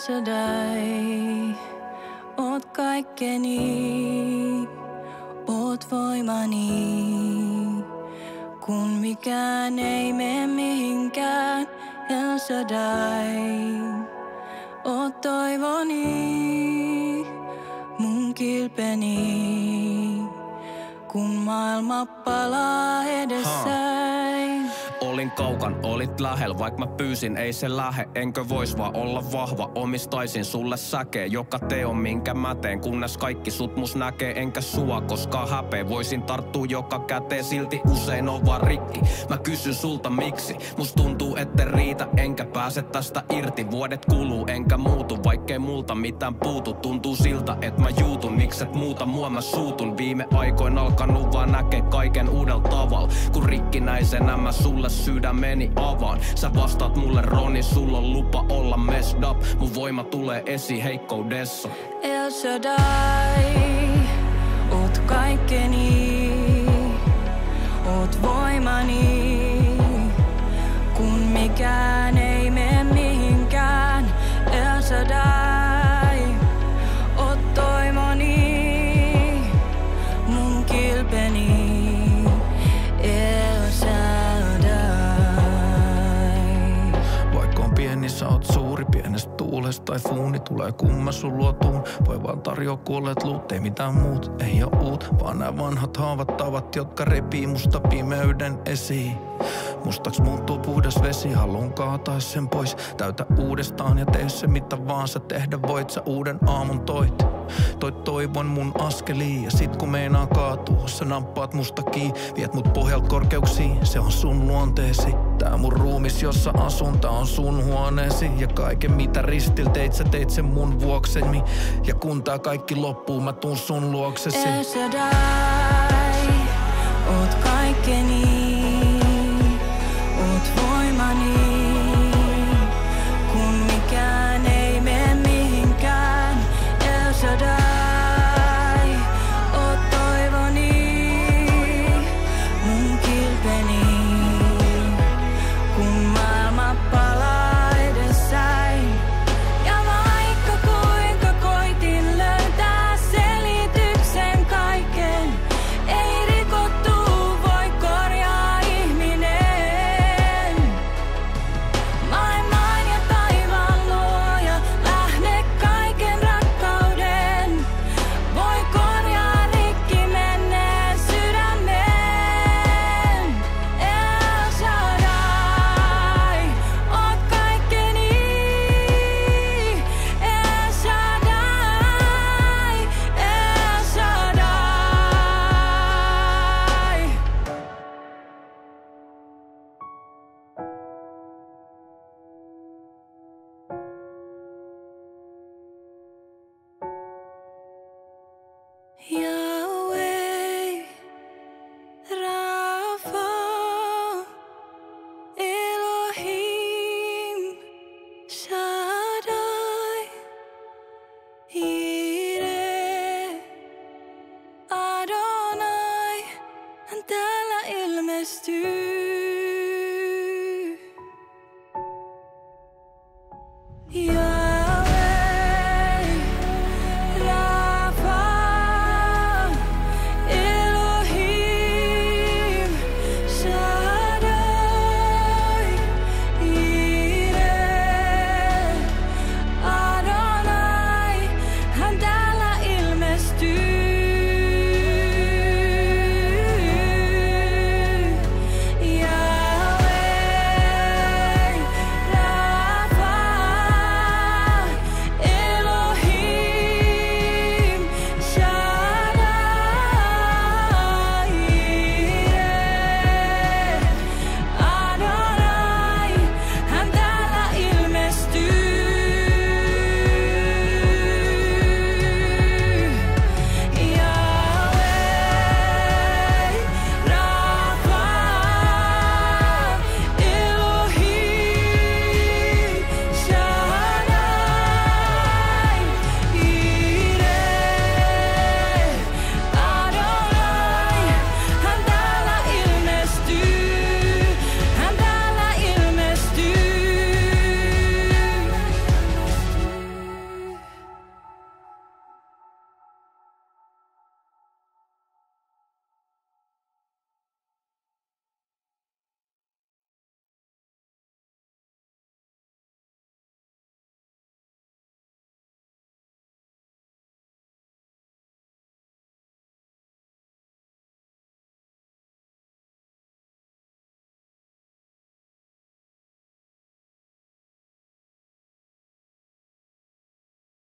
Shaddai, oot kaikkeni, oot voimani. Kun mikään ei mene mihinkään, El Shaddai, oot toivoni, mun kilpeni, kun maailma palaa edessäin. Olin kaukan, olit lähellä, vaik mä pyysin, ei se lähe. Enkö vois vaan olla vahva, omistaisin sulle säkeä. Joka teo minkä mä teen, kunnes kaikki sut mus näkee. Enkä sua koskaan häpeä, voisin tarttua joka käteen. Silti usein on vaan rikki, mä kysyn sulta miksi. Must tuntuu ette riitä, enkä pääse tästä irti. Vuodet kuluu, enkä muutu, vaikkei multa mitään puutu. Tuntuu siltä, et mä juutun, mikset muuta mua mä suutun. Viime aikoin alkanut vaan näkee kaiken uudella tavalla. Kun rikkinäisenä mä sulle sydämeni avaan. Sä vastaat mulle Roni, sulla on lupa olla messed up. Mun voima tulee esiin heikkoudessa. El Shaddai, oot kaikkeni, oot voimani. Kun mikään ei mene mihinkään, El Shaddai, oot toivoni, mun kilpeni. El Shaddai. Vaikka on pieni, sä oot suuri. Pienestä tuulesta tai fuuni tulee kun mä sun luotuun. Voi vaan tarjoa kuolleet luut, ei mitään muut. Ei oo uut, vaan nää vanhat haavat tavat, jotka repii musta pimeyden esiin. Mustaks muuttuu puhdas vesi, haluun kaataa sen pois. Täytä uudestaan ja tee se mitä vaan sä tehdä voit. Sä uuden aamun toit toivon mun askeliin. Ja sit kun meinaa kaatua, sä nappaat musta kiinni. Viet mut pohjalta korkeuksiin, se on sun luonteesi. Tää mun ruumis jossa asun, tää on sun huoneesi. Ja kaiken mitä ristil teit, sä teit sen mun vuokseni. Ja kun tää kaikki loppuu, mä tuun sun luoksesi. El Shaddai, oot kaikkeni, oot voimani.